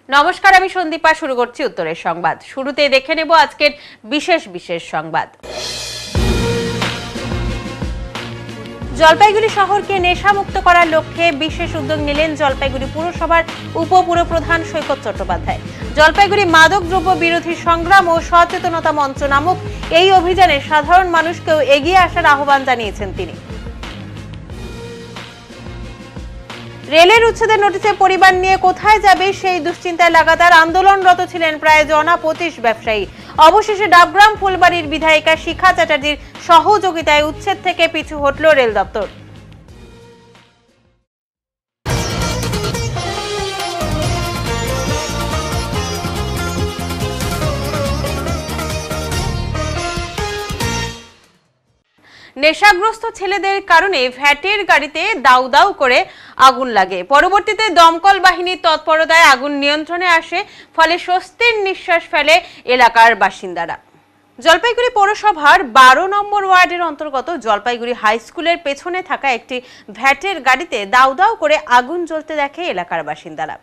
নমস্কার, আমি সন্দীপা। শুরু করছি উত্তরের সংবাদ। শুরুতে দেখে নেব আজকের বিশেষ সংবাদ। জলপাইগুড়ি শহরকে নেশামুক্ত করার লক্ষ্যে বিশেষ উদ্যোগ নিলেন জলপাইগুড়ি পুরসভার উপপুরপ্রধান সৈকত চট্টোপাধ্যায়। জলপাইগুড়ি মাদক দ্রব্য বিরোধী সংগ্রাম ও সচেতনতা মঞ্চ নামক এই অভিযানে সাধারণ মানুষকেও এগিয়ে আসার আহ্বান জানিয়েছেন তিনি। রেলের উচ্ছেদের নোটিশে পরিবার নিয়ে কোথায় যাবে সেই দুশ্চিন্তায় লাগাতার আন্দোলনরত ছিলেন প্রায় জনা 25 ব্যবসায়ী। অবশেষে ডাবগ্রাম ফুলবাড়ির বিধায়িকা শিখা চ্যাটার্জির সহযোগিতায় উচ্ছেদ থেকে পিছু হটল রেল দপ্তর। নেশাগ্রস্ত ছেলেদের কারণে ভ্যাটের গাড়িতে দাউ দাউ করে আগুন লাগে। পরবর্তীতে দমকল বাহিনীর তৎপরতায় আগুন নিয়ন্ত্রণে আসে, ফলে স্বস্তির নিঃশ্বাস ফেলে এলাকার বাসিন্দারা। জলপাইগুড়ি পৌরসভার 12 নম্বর ওয়ার্ডের অন্তর্গত জলপাইগুড়ি হাই স্কুলের পেছনে থাকা একটি ভ্যাটের গাড়িতে দাউ দাউ করে আগুন জ্বলতে দেখে এলাকার বাসিন্দারা।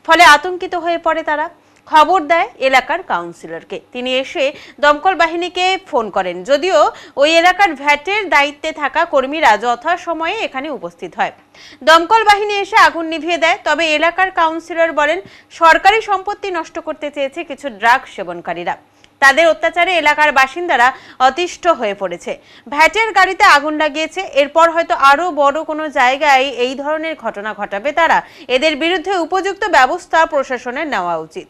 ফলে আতঙ্কিত হয়ে পড়ে তারা। খবর দেয় এলাকার কাউন্সিলরকে। তিনি এসে দমকল বাহিনীকে ফোন করেন। যদিও ওই এলাকার ভ্যাটের দায়িত্বে থাকা কর্মীরা যথাসময়ে এখানে উপস্থিত হয়। দমকল বাহিনী এসে আগুন নিভিয়ে দেয়। তবে এলাকার কাউন্সিলর বলেন, সরকারি সম্পত্তি নষ্ট করতে চেয়েছে কিছু ড্রাগ সেবনকারীরা। তাদের অত্যাচারে এলাকার বাসিন্দারা অতিষ্ঠ হয়ে পড়েছে। ভ্যাটের গাড়িতে আগুন লাগিয়েছে। এরপর হয়তো আরো বড় কোনো জায়গায় এই ধরনের ঘটনা ঘটাবে তারা। এদের বিরুদ্ধে উপযুক্ত ব্যবস্থা প্রশাসনের নেওয়া উচিত।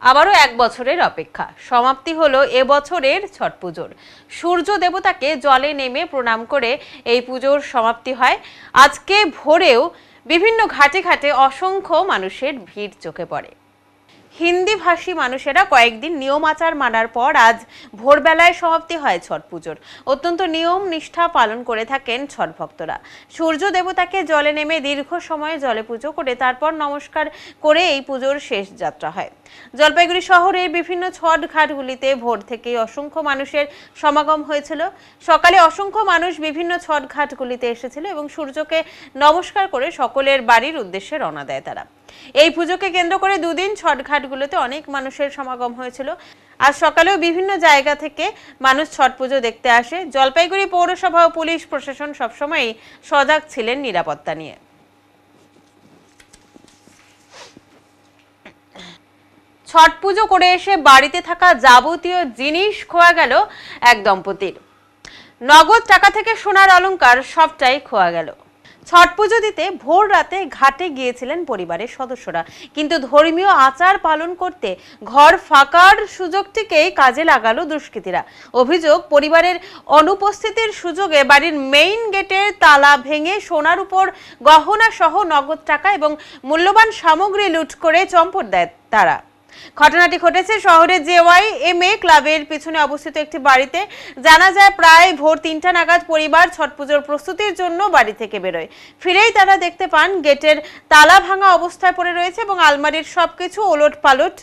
আবারও 1 বছরের অপেক্ষা। সমাপ্তি হলো এবছরের ছট পুজোর। সূর্য দেবতাকে জলে নেমে প্রণাম করে এই পুজোর সমাপ্তি হয়। আজকে ভোরেও বিভিন্ন ঘাটে ঘাটে অসংখ্য মানুষের ভিড় চোখে পড়ে। হিন্দি ভাষী মানুষেরা কয়েকদিন নিয়ম আচার মানার পর আজ ভোরবেলায় সমাপ্তি হয় ছট পুজোর। অত্যন্ত নিয়ম নিষ্ঠা পালন করে থাকেন ছট ভক্তরা। সূর্য দেবতাকে জলে নেমে দীর্ঘ সময় জলে পুজো করে তারপর নমস্কার করে এই পুজোর শেষ যাত্রা হয়। জলপাইগুড়ি শহরের বিভিন্ন ছট ঘাটগুলিতে ভোর থেকেই অসংখ্য মানুষের সমাগম হয়েছিল। সকালে অসংখ্য মানুষ বিভিন্ন ছট ঘাটগুলিতে এসেছিল এবং সূর্যকে নমস্কার করে সকলের বাড়ির উদ্দেশ্যে রওনা দেয় তারা। এই পুজোকে কেন্দ্র করে দুদিন ছট ঘাটগুলোতে অনেক মানুষের সমাগম হয়েছিল। আজ সকালেও বিভিন্ন জায়গা থেকে মানুষ ছট পুজো দেখতে আসে। জলপাইগুড়ি পৌরসভা ও পুলিশ প্রশাসন সবসময়ই সজাগ ছিলেন নিরাপত্তা নিয়ে। ছট পুজো করে এসে বাড়িতে থাকা যাবতীয় জিনিস খোয়া গেল এক দম্পতির। নগদ টাকা থেকে সোনার অলংকার সবটাই খোয়া গেল। ছট পুজো দিতে ভোর রাতে ঘাটে গিয়েছিলেন পরিবারের সদস্যরা, কিন্তু ধর্মীয় আচার পালন করতে ঘর ফাঁকার সুযোগটিকেই কাজে লাগালো দুষ্কৃতীরা। অভিযোগ, পরিবারের অনুপস্থিতির সুযোগে বাড়ির মেইন গেটের তালা ভেঙে সোনার উপর গহনা সহ নগদ টাকা এবং মূল্যবান সামগ্রী লুট করে চম্পট দেয় তারা। ঘটনাটি ঘটেছে শহরের JYMA ক্লাবের পিছনে অবস্থিত একটি বাড়িতে। জানা যায়, প্রায় ভোর 3টা নাগাদ পরিবার ছট পুজোর প্রস্তুতির জন্য বাড়ি থেকে বেরোয়। ফিরেই তারা দেখতে পান গেটের তালা ভাঙা অবস্থায় পড়ে রয়েছে এবং আলমারির সবকিছু ওলট পালট।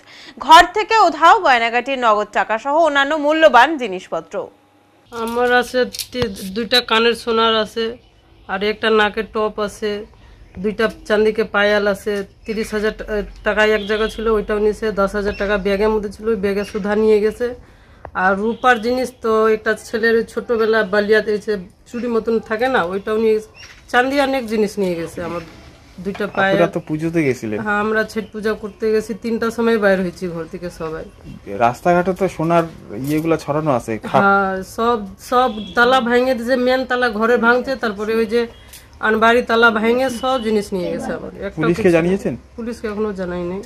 ঘর থেকে উধাও গয়নাগাটির নগদ টাকা সহ অন্যান্য মূল্যবান জিনিসপত্র। আমার আছে 2টা কানের সোনার আছে, আর একটা নাকের টপ আছে, 2টা চান্দিকে পায়াল আছে। 30,000 টাকা এক জায়গা ছিল, ওইটাও নিয়েছে। 10,000 টাকা ব্যাগের মধ্যে ছিল, ওই ব্যাগে সুধা নিয়ে গেছে। আর রূপার জিনিস তো একটা ছেলের ছোটবেলা বালিয়াতে চুরি মতন থাকে না, ওইটাও নিয়ে গেছে। চান্দি অনেক জিনিস নিয়ে গেছে। আমার 2টা পায়াল। আপনারা তো পুজোতে গেছিলেন? হ্যাঁ, আমরা ছট পূজা করতে গেছি। 3টার সময় বাইরে হয়েছি ঘর থেকে সবাই। রাস্তাঘাটে তো সোনার ইয়েগুলো ছড়ানো আছে। হ্যাঁ, সব তালা ভেঙে দিয়েছে। মেন তালা ঘরে ভাঙছে, তারপরে ওই যে আনবাড়ি তালা ভেঙে সব জিনিস নিয়ে গেছে। আবার পুলিশকে জানিয়েছেন? পুলিশকে এখনো জানাই নাই।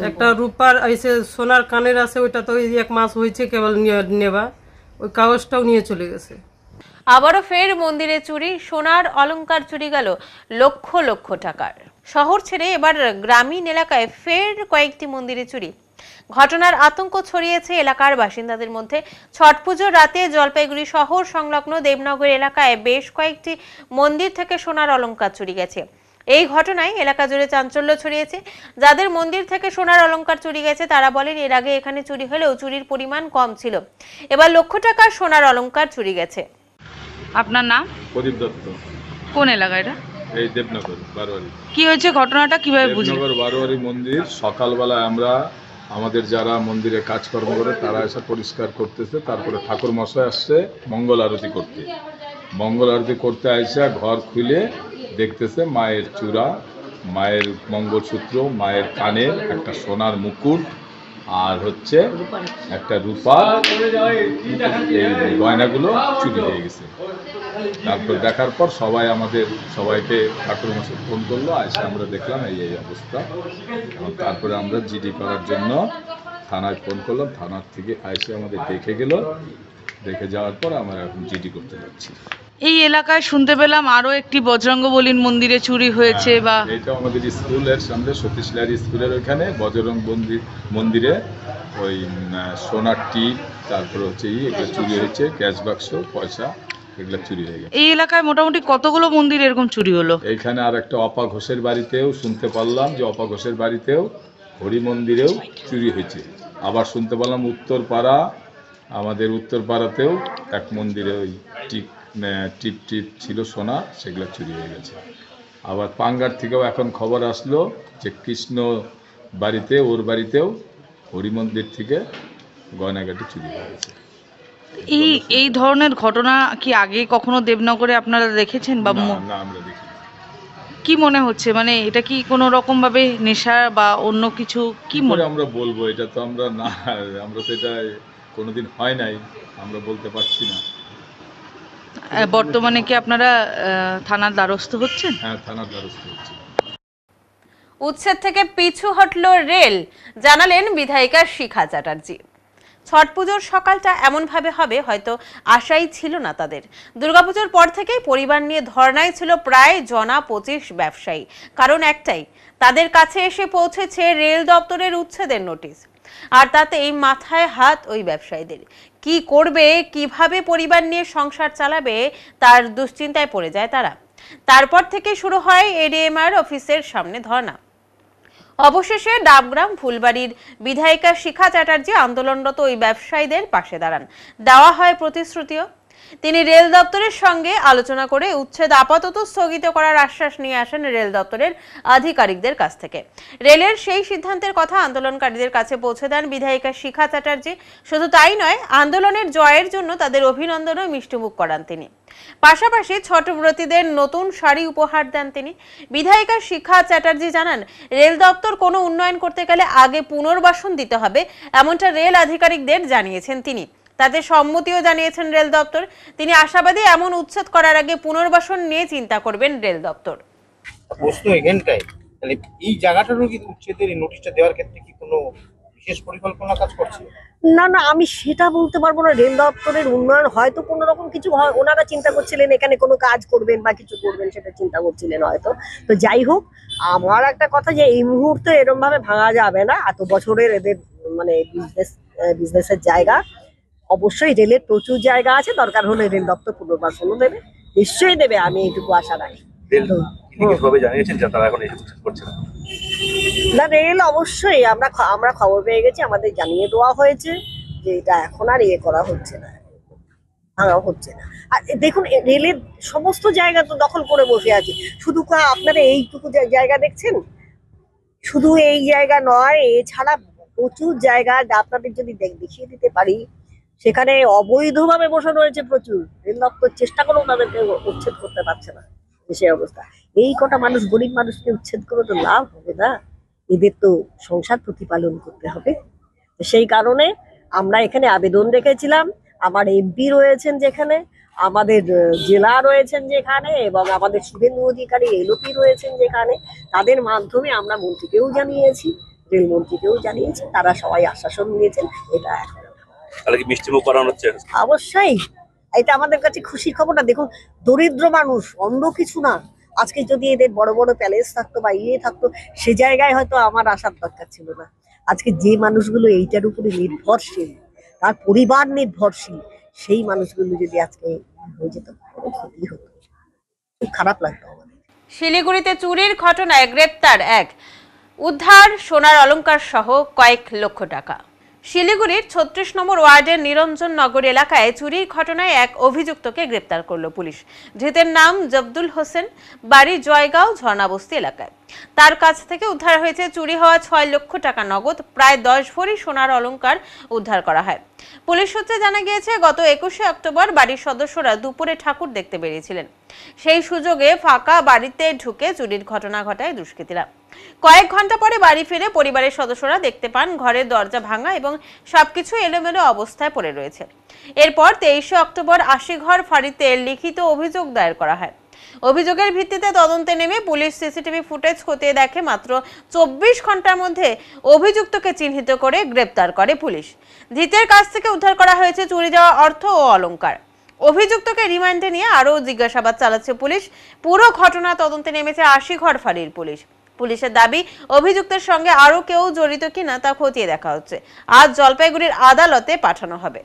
একটা রূপার এসে সোনার কানের আছে, ওইটা তো 1 মাস হয়েছে কেবল নেবা, ওই কাগজটাও নিয়ে চলে গেছে। আবারও ফের মন্দিরে চুরি। সোনার অলংকার চুরি গেল লক্ষ লক্ষ টাকার। শহর ছেড়ে এবার গ্রামীণ এলাকায় ফের কয়েকটি মন্দিরে চুরি। ঘটনার আতঙ্ক ছড়িয়েছে এলাকার বাসিন্দাদের মধ্যে। ছট পুজোর রাতে জলপাইগুড়ি শহর সংলগ্ন দেবনগর এলাকায় বেশ কয়েকটি মন্দির থেকে সোনার অলংকার চুরি গেছে। এই ঘটনায় এলাকা জুড়ে চাঞ্চল্য ছড়িয়েছে। যাদের মন্দির থেকে সোনার অলংকার চুরি গেছে তারা বলেন এর আগে এখানে চুরি হলেও চুরির পরিমাণ কম ছিল, এবার লক্ষ টাকার সোনার অলংকার চুরি গেছে। আপনার নাম? প্রদীপ দত্ত। কোন এলাকা এটা? এই দেবনগর বারোয়ারি। কি হয়েছে ঘটনাটা কিভাবে বুঝলেন? দেবনগর বারোয়ারি মন্দির সকালবেলায় আমরা আমাদের যারা মন্দিরে কাজকর্ম করে তারা এসে পরিষ্কার করতেছে, তারপরে ঠাকুর মশাই আসছে মঙ্গল আরতি করতে। মঙ্গল আরতি করতে আইসা ঘর খুলে দেখতেছে মায়ের চূড়া, মায়ের মঙ্গলসূত্র, মায়ের কানের একটা সোনার মুকুট আর হচ্ছে একটা রূপার এই গয়নাগুলো চুরি হয়ে গেছে। তারপর দেখার পর সবাইকে ঠাকুর মশাই ফোন করলো, এসে আমরা দেখলাম এই অবস্থা। এবং তারপরে আমরা জিডি করার জন্য থানায় ফোন করলাম, থানার থেকে এসে আমাদের দেখে যাওয়ার পর আমরা এখন জিডি করতে যাচ্ছি। এই এলাকায় শুনতে পেলাম আরো একটি বজরঙ্গবলীর মন্দিরে চুরি হয়েছে বা এটা আমাদের স্কুলের সামনে সতীশ লাহিড়ী স্কুলের ওইখানে বজরং মন্দিরে ওই সোনার টিপ, তারপর হচ্ছে এগুলো চুরি হয়েছে, ক্যাশ বাক্স, পয়সা এগুলো চুরি হয়ে গেছে। এই এলাকায় মোটামুটি কতগুলো মন্দির এরকম চুরি হলো? এইখানে আর একটা অপা ঘোষের বাড়িতেও শুনতে পারলাম যে অপা ঘোষের বাড়িতেও হরি মন্দিরেও চুরি হয়েছে। আবার শুনতে পারলাম আমাদের উত্তরপাড়াতেও এক মন্দিরে ওই টিপ ছিল সোনা, সেগুলো চুরি হয়ে গেছে। আবার পাঙ্গার থেকেও এখন খবর আসলো যে কৃষ্ণ ওর বাড়িতেও হরি মন্দির থেকে গয়নাগাটি চুরি হয়ে গেছে। এই ধরনের ঘটনা কি আগে কখনো দেবনগরে আপনারা দেখেছেন বা? না, আমরা দেখি। কি মনে হচ্ছে, মানে এটা কি কোনো রকম ভাবে নেশা বা অন্য কিছু? কি মনে আমরা বলবো, এটা তো আমরা তো এটা কোনোদিন হয় নাই, আমরা বলতে পারছি না। বর্তমানে কি আপনারা থানার দ্বারস্থ হচ্ছেন? হ্যাঁ, থানার দ্বারস্থ হচ্ছে। উচ্ছেদ থেকে পিছু হটল রেল, জানালেন বিধায়িকা শিখা চ্যাটার্জি। ছট পুজোর সকালটা এমনভাবে হবে হয়তো আশাই ছিল না তাদের। দুর্গাপুজোর পর থেকেই পরিবার নিয়ে ধর্নায় ছিল প্রায় 25 ব্যবসায়ী। কারণ একটাই, তাদের কাছে এসে পৌঁছেছে রেল দপ্তরের উচ্ছেদের নোটিশ। আর তাতেই মাথায় হাত ওই ব্যবসায়ীদের। কি করবে, কিভাবে পরিবার নিয়ে সংসার চালাবে তার দুশ্চিন্তায় পড়ে যায় তারা। তারপর থেকে শুরু হয় এডিএমআর অফিসের সামনে ধর্না। অবশেষে ডাবগ্রাম ফুলবাড়ির বিধায়িকা শিখা চ্যাটার্জি আন্দোলনরত ওই ব্যবসায়ীদের পাশে দাঁড়ান। দেওয়া হয় প্রতিশ্রুতিও। তিনি রেল দপ্তরের সঙ্গে আলোচনা করে উচ্ছেদ আপাতত স্থগিত করার আশ্বাস নিয়ে আসেন রেল দপ্তরের আধিকারিকদের কাছ থেকে। রেলের সেই সিদ্ধান্তের কথা আন্দোলনকারীদের কাছে পৌঁছে দেন বিধায়িকা শিখা চ্যাটার্জি। শুধু তাই নয়, আন্দোলনের জয়ের জন্য তাদের অভিনন্দনও মিষ্টিমুখ করান তিনি। পাশাপাশি ছটব্রতীদের নতুন শাড়ি উপহার দেন তিনি। বিধায়িকা শিখা চ্যাটার্জি জানান, রেল দপ্তর কোনো উন্নয়ন করতে গেলে আগে পুনর্বাসন দিতে হবে, এমনটা রেল আধিকারিকদের জানিয়েছেন তিনি। তাতে সম্মতিও জানিয়েছেন রেল দপ্তর। তিনি আশাবাদী এমন উচ্ছেদ করার আগে পুনর্বাসন নিয়ে চিন্তা করবেন রেল দপ্তর। প্রশ্ন এখানটাই, তাহলে এই জায়গাটারও কি উচ্ছেদের নোটিশটা দেওয়ার ক্ষেত্রে কি কোনো বিশেষ পরিকল্পনা কাজ করছে? না, আমি সেটা বলতে পারবো না। রেল দপ্তরের উন্নয়ন হয়তো কোনো রকম কিছু ওনারা চিন্তা করছিলেন, এখানে কোনো কাজ করবেন বা কিছু করবেন, সেটা চিন্তা করছিলেন হয়তো। তো যাই হোক, আমার একটা কথা যে এই মুহূর্তে এরকম ভাবে ভাঙা যাবে না। এত বছরের এদের মানে বিজনেসের জায়গা, অবশ্যই রেলের প্রচুর জায়গা আছে। দরকার হলে রেল দপ্তর পুনর্বাসনও দেবে, নিশ্চয়ই দেবে, আমি এইটুকু আশা রাখি। না, রেল অবশ্যই আমরা খবর পেয়ে গেছি, আমাদের জানিয়ে দেওয়া হয়েছে যে এটা এখন আর করা হচ্ছে না, ভাঙা হচ্ছে না। আর দেখুন, রেলের সমস্ত জায়গা তো দখল করে বসে আছে। শুধু আপনারা এইটুকু জায়গা দেখছেন, শুধু এই জায়গা নয়, এছাড়া প্রচুর জায়গা আপনাদের যদি দেখিয়ে দিতে পারি, সেখানে অবৈধভাবে বসে রয়েছে প্রচুর। রেল দপ্তর চেষ্টা করেও তাদেরকে উচ্ছেদ করতে পারছে না। সেই অবস্থা, এই কটা মানুষ, গরিব মানুষকে উচ্ছেদ করে তো লাভ হবে না, এদের তো সংসার প্রতিপালন করতে হবে। সেই কারণে আমরা এখানে আবেদন রেখেছিলাম। আমার এমপি রয়েছেন যেখানে, আমাদের জেলা রয়েছেন যেখানে, এবং আমাদের শুভেন্দু অধিকারী এলওপি রয়েছেন যেখানে, তাদের মাধ্যমে আমরা মন্ত্রীকেও জানিয়েছি, রেলমন্ত্রীকেও জানিয়েছি। তারা সবাই আশ্বাসন নিয়েছেন। এটা এখন মিষ্টিমুখ করানো হচ্ছে। অবশ্যই এটা আমাদের কাছে খুশির খবর না। দেখুন, দরিদ্র মানুষ, অন্য কিছু না। আজকে যদি এদের বড় বড় প্যালেস থাকতো বা থাকতো, সে জায়গায় হয়তো আমার আসার দরকার ছিল না। আজকে যে মানুষগুলো এইটার উপরে নির্ভরশীল, তার পরিবার নির্ভরশীল, সেই মানুষগুলো যদি আজকে হয়ে যেত, ক্ষতি হতো, খুব খারাপ লাগতো আমাদের। শিলিগুড়িতে চুরির ঘটনায় গ্রেপ্তার এক, উদ্ধার সোনার অলংকার সহ কয়েক লক্ষ টাকা। শিলিগুড়ির ৩৬ নম্বর ওয়ার্ডের নিরঞ্জন নগর এলাকায় চুরির ঘটনায় এক অভিযুক্তকে গ্রেপ্তার করল পুলিশ। ধৃতের নাম জব্দুল হোসেন, বাড়ি জয়গাঁও ঝর্ণাবস্তি এলাকায়। তার কাছ থেকে উদ্ধার হয়েছে চুরি হওয়া ৬ লক্ষ টাকা নগদ, প্রায় ১০ ভরি সোনার অলংকার উদ্ধার করা হয়। পুলিশ সূত্রে জানা গিয়েছে, গত ২১শে অক্টোবর বাড়ির সদস্যরা দুপুরে ঠাকুর দেখতে বেরিয়েছিলেন। সেই সুযোগে ফাঁকা বাড়িতে ঢুকে চুরির ঘটনা ঘটায় দুষ্কৃতীরা। কয়েক ঘন্টা পরে বাড়ি ফিরে পরিবারের সদস্যরা দেখতে পান ঘরের দরজা ভাঙা এবং সবকিছু এলোমেলো অবস্থায় পড়ে রয়েছে। এরপর ২৩শে অক্টোবর আশিঘর ফাঁড়িতে লিখিত অভিযোগ দায়ের করা হয়। অভিযোগের ভিত্তিতে তদন্তে নেমে পুলিশ সিসিটিভি ফুটেজ খতিয়ে দেখে মাত্র ২৪ ঘন্টার মধ্যে অভিযুক্তকে চিহ্নিত করে গ্রেপ্তার করে পুলিশ। ধৃতের কাছ থেকে উদ্ধার করা হয়েছে চুরি যাওয়া অর্থ ও অলংকার। অভিযুক্তকে রিমান্ডে নিয়ে আরও জিজ্ঞাসাবাদ চালাচ্ছে পুলিশ। পুরো ঘটনা তদন্তে নেমেছে আশিঘর ফাঁড়ির পুলিশ। পুলিশের দাবি, অভিযুক্তের সঙ্গে আরো কেউ জড়িত কিনা তা খতিয়ে দেখা হচ্ছে। আজ জলপাইগুড়ির আদালতে পাঠানো হবে।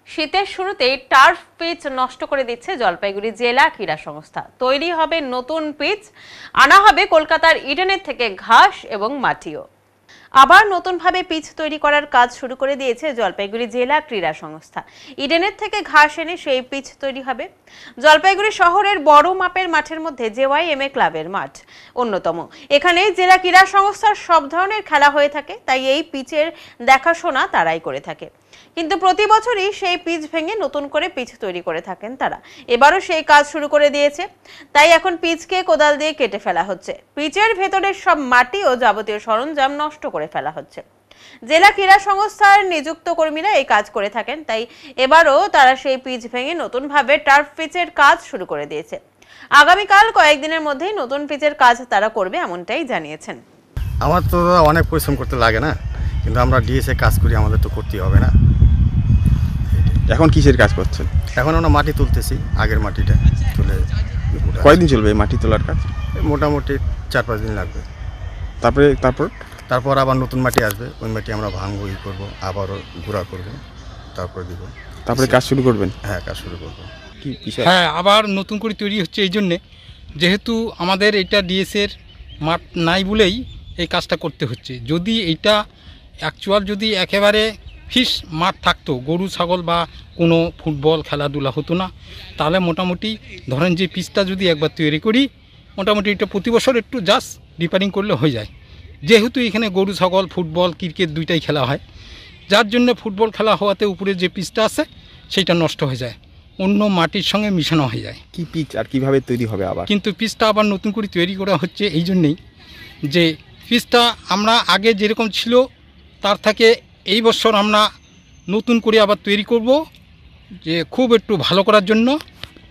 শীতের শুরুতেই টার্ফ পিচ নষ্ট করে দিচ্ছে জলপাইগুড়ি জেলা ক্রীড়া সংস্থা। তৈরি হবে নতুন পিচ, আনা হবে কলকাতার ইডেনের থেকে ঘাস এবং মাটিও। আবার নতুনভাবে পিচ তৈরি করার কাজ শুরু করে দিয়েছে জলপাইগুড়ি জেলা ক্রীড়া সংস্থা। ইডেনের থেকে ঘাস এনে সেই পিচ তৈরি হবে। জলপাইগুড়ি শহরের বড় মাপের মাঠের মধ্যে জেওয়াইএমএ ক্লাবের মাঠ অন্যতম। এখানে জেলা ক্রীড়া সংস্থার সব ধরনের খেলা হয়ে থাকে, তাই এই পিচের দেখাশোনা তারাই করে থাকে। কিন্তু প্রতি বছরই সেই পিচ ভেঙে নতুন করে পিচ তৈরি করে থাকেন তারা। এবারও সেই কাজ শুরু করে দিয়েছে, তাই এখন পিচকে কোদাল দিয়ে কেটে ফেলা হচ্ছে। পিচের ভেতরের সব মাটি ও যাবতীয় সরঞ্জাম নষ্ট করে ফেলা হচ্ছে। জেলা ক্রীড়া সংস্থার নিযুক্ত কর্মীরা এই কাজ করে থাকেন, তাই এবারও তারা সেই পিচ ভেঙে নতুনভাবে টার্ফ পিচের কাজ শুরু করে দিয়েছে। আগামীকাল কয়েকদিনের মধ্যেই নতুন পিচের কাজ তারা করবে, এমনটাই জানিয়েছেন। আমার তো অনেক পরিশ্রম করতে লাগে না, কিন্তু আমরা ডিএসএ কাজ করি, আমাদের তো করতেই হবে না। এখন কিসের কাজ করছেন? এখন আমরা মাটি তুলতেছি, আগের মাটিটা তুলে। কয়দিন চলবে এই মাটি তোলার কাজ? মোটামুটি ৪-৫ দিন লাগবে। তারপর আবার নতুন মাটি আসবে, ওই মাটি আমরা ভাঙবো, ই করবো, আবারও গুঁড়া করবো, তারপর দিব। তারপরে কাজ শুরু করবেন? হ্যাঁ, কাজ শুরু করবো। কি বিষয়? হ্যাঁ, আবার নতুন করে তৈরি হচ্ছে এই জন্যে, যেহেতু আমাদের এটা ডিএসের মাঠ নাই বলেই এই কাজটা করতে হচ্ছে। যদি এইটা অ্যাকচুয়াল যদি একেবারে ফিস মাঠ থাকতো, গরু ছাগল বা কোনো ফুটবল খেলাধুলা হতো না, তাহলে মোটামুটি ধরেন যে পিচটা যদি একবার তৈরি করি, মোটামুটি এটা প্রতি বছর একটু জাস্ট রিপেয়ারিং করলে হয়ে যায়। যেহেতু এখানে গরু ছাগল ফুটবল ক্রিকেট দুইটাই খেলা হয়, যার জন্য ফুটবল খেলা হওয়াতে উপরে যে পিচটা আছে সেইটা নষ্ট হয়ে যায়, অন্য মাটির সঙ্গে মিশানো হয়ে যায়। কি পিচ আর কিভাবে তৈরি হবে আবার? কিন্তু পিচটা আবার নতুন করে তৈরি করা হচ্ছে এই জন্যেই যে পিচটা আমরা আগে যেরকম ছিল তার থেকে এই বছর আমরা নতুন করে আবার তৈরি করব, যে খুব একটু ভালো করার জন্য।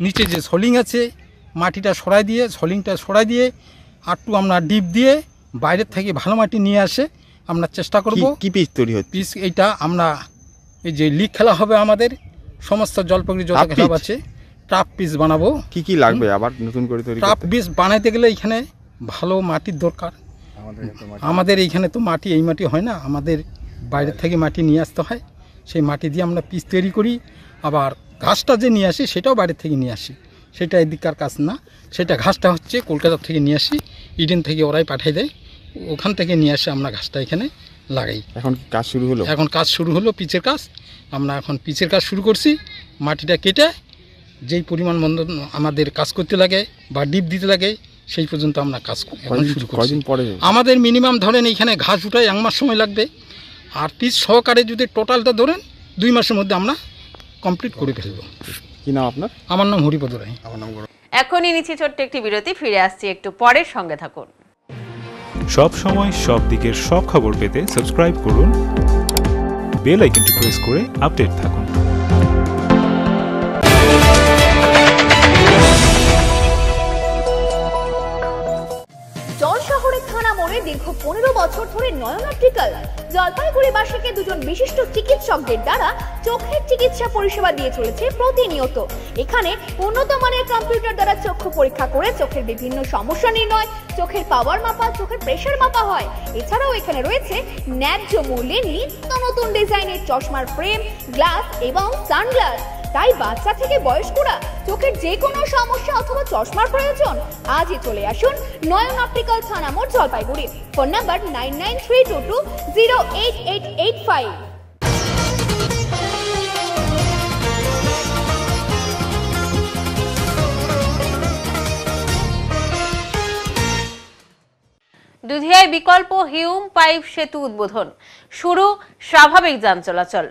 নিচে যে সলিং আছে মাটিটা সলিংটা সরাই দিয়ে একটু আমরা ডিপ দিয়ে বাইরের থেকে ভালো মাটি নিয়ে আসে আমরা চেষ্টা করব। কি পিচ তৈরি হচ্ছে? পিচ এইটা আমরা এই যে লিগ খেলা হবে আমাদের সমস্ত জলপাইগুড়ি যত খেলা আছে, ট্রাপ পিচ বানাবো। কি লাগবে আবার নতুন করে তৈরি? ট্রাপ পিচ বানাইতে গেলে এখানে ভালো মাটির দরকার। আমাদের এইখানে তো মাটি এই মাটি হয় না, আমাদের বাইরের থেকে মাটি নিয়ে আসতে হয়। সেই মাটি দিয়ে আমরা পিচ তৈরি করি। আবার ঘাসটা যে নিয়ে আসি সেটাও বাইরের থেকে নিয়ে আসি, সেটা এদিককার কাজ না। সেটা ঘাসটা হচ্ছে কলকাতা থেকে নিয়ে আসি, ইডেন থেকে ওরাই পাঠিয়ে দেয়, ওখান থেকে নিয়ে আসে আমরা ঘাসটা এখানে লাগাই। এখন কাজ শুরু হলো? এখন কাজ শুরু হলো পিচের কাজ। আমরা এখন পিচের কাজ শুরু করছি। মাটিটা কেটে যেই পরিমাণ আমাদের কাজ করতে লাগে বা ডিপ দিতে লাগে সেই পর্যন্ত আমরা কাজ এখন শুরু করছি। আমাদের মিনিমাম ধরেন এইখানে ঘাস উঠায় 1 মাস সময় লাগবে, আর পিচ সহকারে যদি টোটালটা ধরেন 2 মাসের মধ্যে আমরা কমপ্লিট করে ফেলবো। কি নাম আপনার? আমার নাম হরিপদ রায়। আমার নাম। এখনই নিচ্ছি ছোট্ট একটি বিরতি, ফিরে আসছি একটু পরের, সঙ্গে থাকুন। সব সময় সব দিকের সব খবর পেতে সাবস্ক্রাইব করুন, বেল আইকনটি প্রেস করে আপডেট থাকুন। শহরের থানা মোড়ে দীর্ঘ 15 বছর ধরে নয়ন অপটিক্যাল জলপাইগুড়িবাসীকে দুজন বিশিষ্ট চিকিৎসকদের দ্বারা চোখের চিকিৎসা পরিষেবা দিয়ে চলেছে প্রতিনিয়ত। এখানে উন্নত মানের কম্পিউটার দ্বারা চক্ষু পরীক্ষা করে চোখের বিভিন্ন সমস্যা নির্ণয়, চোখের পাওয়ার মাপা, চোখের প্রেসার মাপা হয়। এছাড়াও এখানে রয়েছে ন্যায্য মূল্যে নিত্য নতুন ডিজাইনের চশমার ফ্রেম, গ্লাস এবং সানগ্লাস। তাই বাচ্চা থেকে বয়স্করা চোখের যে কোনো সমস্যা অথবা চশমার প্রয়োজন আজই চলে আসুন নয়ন অপটিক্যাল থানা মোড় জলপাইগুড়ি। Phone number 9932208885। দুধিয়ায় বিকল্প হিউম পাইপ সেতু উদ্বোধন, শুরু স্বাভাবিক যান চলাচল,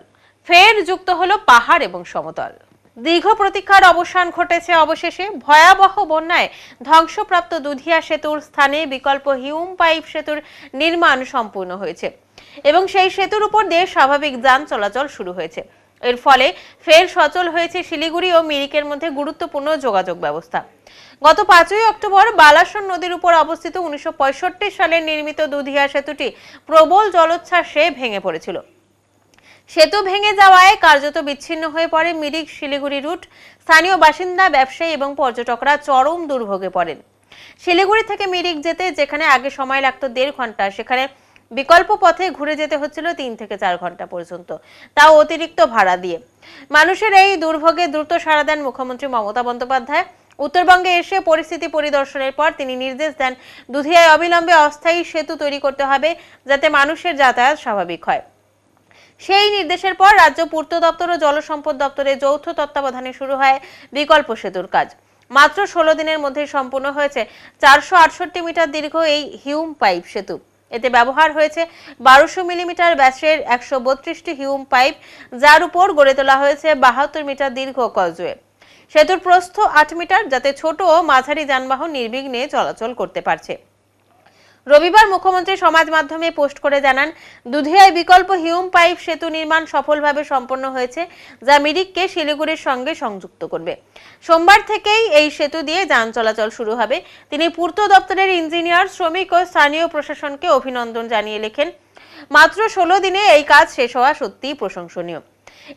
ফের যুক্ত হলো পাহাড় এবং সমতল। দীর্ঘ প্রতীক্ষার অবসান ঘটেছে অবশেষে। ভয়াবহ বন্যায় ধ্বংসপ্রাপ্ত দুধিয়া সেতুর স্থানে বিকল্প হিউম পাইপ সেতুর নির্মাণ সম্পূর্ণ হয়েছে এবং সেই সেতুর উপর দিয়ে স্বাভাবিক যান চলাচল শুরু হয়েছে। এর ফলে ফের সচল হয়েছে শিলিগুড়ি ও মিরিকের মধ্যে গুরুত্বপূর্ণ যোগাযোগ ব্যবস্থা। গত 5ই অক্টোবর বালাসন নদীর উপর অবস্থিত 1965 সালে নির্মিত দুধিয়া সেতুটি প্রবল জলোচ্ছ্বাসে ভেঙে পড়েছিল। সেতু ভেঙে যাওয়ায় কার্যত বিচ্ছিন্ন হয়ে পড়ে মিরিক শিলিগুড়ি রুট। স্থানীয় বাসিন্দা, ব্যবসায়ী এবং পর্যটকরা চরম দুর্ভোগে পড়েন। শিলিগুড়ি থেকে মিরিক যেতে যেখানে আগে সময় লাগতো 1.5 ঘন্টা, সেখানে বিকল্প পথে ঘুরে যেতে হচ্ছিল 3 থেকে 4 ঘন্টা পর্যন্ত, তাও অতিরিক্ত ভাড়া দিয়ে। মানুষের এই দুর্ভোগে দ্রুত সাড়া দেন মুখ্যমন্ত্রী মমতা বন্দ্যোপাধ্যায়। উত্তরবঙ্গে এসে পরিস্থিতি পরিদর্শনের পর তিনি নির্দেশ দেন দুধিয়ায় অবিলম্বে অস্থায়ী সেতু তৈরি করতে হবে যাতে মানুষের যাতায়াত স্বাভাবিক হয়। সেই নির্দেশের পর রাজ্য পূর্ত দপ্তর ও জলসম্পদ দপ্তরের যৌথ তত্ত্বাবধানে শুরু হয় বিকল্প সেতুর কাজ। মাত্র 16 দিনের মধ্যে সম্পূর্ণ হয়েছে 468 মিটার দীর্ঘ এই হিউম পাইপ সেতু। এতে ব্যবহার হয়েছে 1200 মিলিমিটার ব্যাসের 132টি হিউম পাইপ, যার উপর গড়ে তোলা হয়েছে 72 মিটার দীর্ঘ কজওয়ে। সেতুর প্রস্থ 8 মিটার, যাতে ছোট ও মাঝারি যানবাহন নির্বিঘ্নে চলাচল করতে পারছে। রবিবার মুখ্যমন্ত্রী সমাজ মাধ্যমে পোস্ট করে জানান, দুধিয়ায় বিকল্প হিউম পাইপ সেতু নির্মাণ সফলভাবে সম্পন্ন হয়েছে, যা মিরিককে শিলিগুড়ির সঙ্গে সংযুক্ত করবে। সোমবার থেকেই এই সেতু দিয়ে যান চলাচল শুরু হবে। তিনি পূর্ত দপ্তরের ইঞ্জিনিয়ার, শ্রমিক ও স্থানীয় প্রশাসনকে অভিনন্দন জানিয়ে লেখেন, মাত্র 16 দিনে এই কাজ শেষ হওয়া সত্যিই প্রশংসনীয়।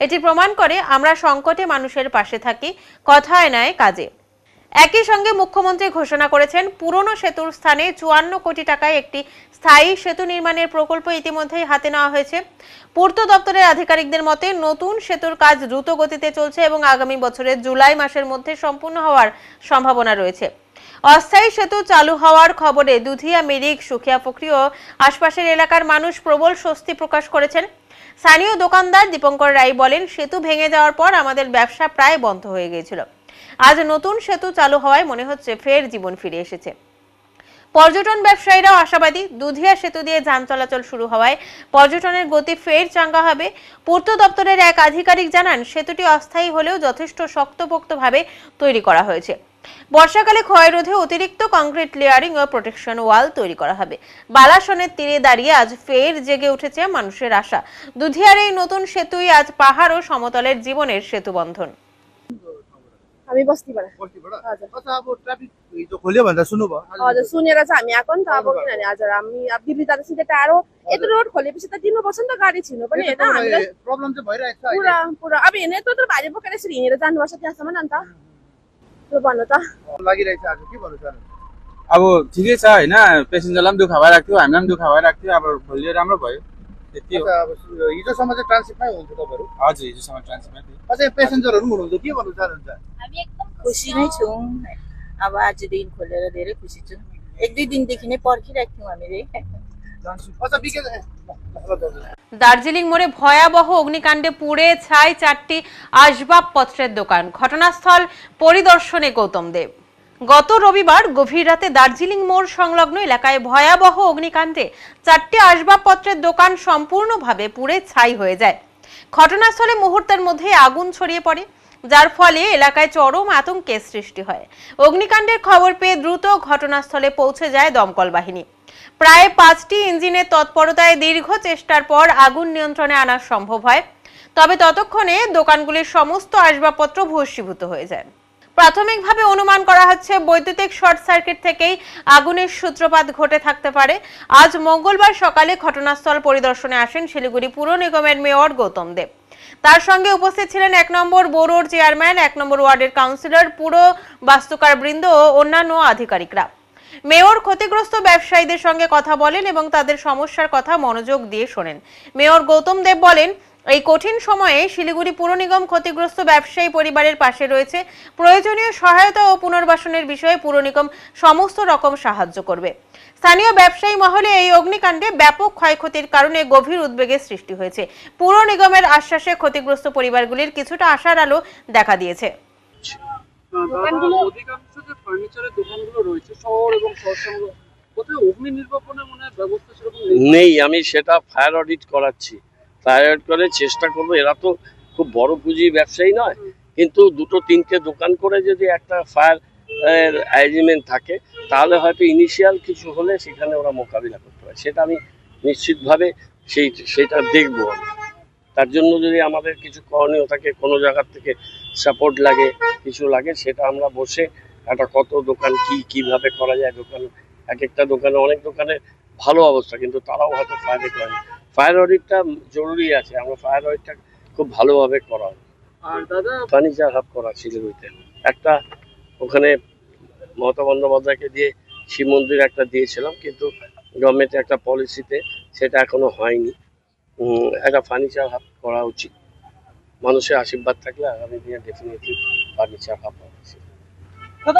এটি প্রমাণ করে আমরা সংকটে মানুষের পাশে থাকি, কথায় নয় কাজে। একই সঙ্গে মুখ্যমন্ত্রী ঘোষণা করেছেন, পুরনো সেতুর স্থানে 54 কোটি টাকায় একটি স্থায়ী সেতু নির্মাণের প্রকল্প ইতিমধ্যেই হাতে নেওয়া হয়েছে। পূর্ত দপ্তরের আধিকারিকদের মতে নতুন সেতুর কাজ দ্রুত গতিতে চলছে এবং আগামী বছরের জুলাই মাসের মধ্যে সম্পূর্ণ হওয়ার সম্ভাবনা রয়েছে। অস্থায়ী সেতু চালু হওয়ার খবরে দুধিয়া, মিরিক, সুখিয়াপুকুরি ও আশপাশের এলাকার মানুষ প্রবল স্বস্তি প্রকাশ করেছেন। স্থানীয় দোকানদার দীপঙ্কর রায় বলেন, সেতু ভেঙে যাওয়ার পর আমাদের ব্যবসা প্রায় বন্ধ হয়ে গিয়েছিল। আজ নতুন সেতু চালু হওয়ায় মনে হচ্ছে ফের জীবন ফিরে এসেছে। পর্যটন ব্যবসায়ীরাও আশাবাদী, দুধিয়া সেতু দিয়ে যান চলাচল শুরু হওয়ায় পর্যটনের গতি ফের চাঙ্গা হবে। পূর্ত দপ্তরের এক আধিকারিক জানান, সেতুটি অস্থায়ী হলেও যথেষ্ট শক্তপোক্তভাবে তৈরি করা হয়েছে। বর্ষাকালে ক্ষয় রোধে অতিরিক্ত কংক্রিট লেয়ারিং ও প্রোটেকশন ওয়াল তৈরি করা হবে। বালাসনের তীরে দাঁড়িয়ে আজ ফের জেগে উঠেছে মানুষের আশা। দুধিয়ার এই নতুন সেতুই আজ পাহাড় ও সমতলের জীবনের সেতু বন্ধন। हामी बस्तीबाट हजुर अब ट्राफिक हिजो खोल्यो भन्दा सुन्नुभयो हजुर सुनेर चाहिँ हामी आएको नि त अब किनभने हजुर हामी अब दिल्ली जाँदा सिधै टाढो यत्रो रोड खोलेपछि त दिनुपर्छ नि त गाडी छिर्नु पनि हैन हामीलाई प्रब्लम चाहिँ भइरहेको छ पुरा पुरा अब हिँड्ने त्यत्रो भारी बोकेर यसरी हिँडेर जानुपर्छ त्यहाँसम्म नि त ल भन्नु त लागिरहेको छ आज के भन्नु सर अब ठिकै छ हैन पेसेन्जरलाई पनि दुःख भइरहेको थियो हामीलाई पनि दुःख भइरहेको थियो अब खोलियो राम्रो भयो त्यति हो अब हिजोसम्म चाहिँ ट्रान्सिटमै हुनुहुन्छ तपाईहरु हजुर हिजोसम्म ट्रान्सिटमै थियो अझै पेसेन्जरहरु पनि हुनुहुन्छ के भन्नु चाहनुहुन्छ हामी एकदम खुसी नै छौं अब आजदेखि खोलेर धेरै खुसी छौं एक दुई दिनदेखि नै पर्खिरहेको थियौं हामीले দার্জিলিং মোড়ে ভয়াবহ অগ্নিকাণ্ডে পুড়ে ছাই 4টি আসবাবপত্রের দোকান। ঘটনাস্থল পরিদর্শনে গৌতম দেব। গত রবিবার গভীর রাতে দার্জিলিং মোড় সংলগ্ন এলাকায় ভয়াবহ অগ্নিকাণ্ডে 4টি আসবাবপত্রের দোকান সম্পূর্ণভাবে পুড়ে ছাই হয়ে যায়। ঘটনাস্থলে মুহূর্তের মধ্যে আগুন ছড়িয়ে পড়ে, যার ফলে এলাকায় চরম আতঙ্কের সৃষ্টি হয়। অগ্নিকাণ্ডের খবর পেয়ে দ্রুত ঘটনাস্থলে পৌঁছে যায় দমকল বাহিনী। প্রায় 5টি ইঞ্জিনের তৎপরতায় দীর্ঘ চেষ্টার পর আগুন নিয়ন্ত্রণে আনা সম্ভব হয়। তবে ততক্ষণে দোকানগুলির সমস্ত আসবাবপত্র ভস্মীভূত হয়ে যায়। প্রাথমিকভাবে অনুমান করা হচ্ছে বৈদ্যুতিক শর্ট সার্কিট থেকেই আগুনের সূত্রপাত ঘটে থাকতে পারে। আজ মঙ্গলবার সকালে ঘটনাস্থল পরিদর্শনে আসেন শিলিগুড়ি পুর নিগমের মেয়র গৌতম দেব। তার সঙ্গে উপস্থিত ছিলেন 1 নম্বর বোরোর চেয়ারম্যান, 1 নম্বর ওয়ার্ডের কাউন্সিলর, পুর বাস্তুকার বৃন্দ ও অন্যান্য আধিকারিকরা। মেয়র ক্ষতিগ্রস্ত ব্যবসায়ীদের সঙ্গে কথা বলেন এবং তাদের সমস্যার কথা মনোযোগ দিয়ে শোনেন। মেয়র গৌতম দেব বলেন, এই কঠিন সময়ে শিলিগুড়ি পুর নিগম ক্ষতিগ্রস্ত ব্যবসায়ী পরিবারের পাশে রয়েছে। প্রয়োজনীয় সহায়তা ও পুনর্বাসনের বিষয়ে পুর নিগম সমস্ত রকম সাহায্য করবে। স্থানীয় ব্যবসায়ী মহলে এই অগ্নিকাণ্ডে ব্যাপক ক্ষয়ক্ষতির কারণে গভীর উদ্বেগের সৃষ্টি হয়েছে। পুর নিগমের আশ্বাসে ক্ষতিগ্রস্ত পরিবারগুলির কিছুটা আশার আলো দেখা দিয়েছে। অধিকাংশ যে ফার্নিচারের দোকানগুলো রয়েছে শহর এবং শহর কোথায় অগ্নি নির্বাপনের মনে হয় ব্যবস্থা সেরকম নেই। আমি সেটা ফায়ার অডিট করাচ্ছি, ফায়ার অডিট করে চেষ্টা করবো। এরা তো খুব বড় পুঁজি ব্যবসায়ী নয়, কিন্তু দুটো তিনটে দোকান করে যদি একটা ফায়ার অ্যারেঞ্জমেন্ট থাকে তাহলে হয়তো ইনিশিয়াল কিছু হলে সেখানে ওরা মোকাবিলা করতে পারে। সেটা আমি নিশ্চিতভাবে সেটা দেখবো। তার জন্য যদি আমাদের কিছু করণীয় থাকে, কোনো জায়গার থেকে সাপোর্ট লাগে, কিছু লাগে, সেটা আমরা বসে একটা কত দোকান কিভাবে করা যায়। দোকান এক একটা দোকানে, অনেক দোকানে ভালো অবস্থা, কিন্তু তারাও হয়তো ফায়ারে করেনি। ফায়ার অডিটটা জরুরি আছে, আমরা ফায়ার অডিটটা খুব ভালোভাবে করা হবে। আর দাদা ফার্নিচার হাব করা শিলিগুড়িতে একটা, ওখানে মমতা বন্দ্যোপাধ্যায়কে দিয়ে শিব মন্দির একটা দিয়েছিলাম, কিন্তু গভর্নমেন্টের একটা পলিসিতে সেটা এখনো হয়নি। একটা ফার্নিচার হাব করা উচিত। মানুষের আশীর্বাদ থাকলে আগামী দিনে ডেফিনেটলি ফার্নিচার হাব হবে।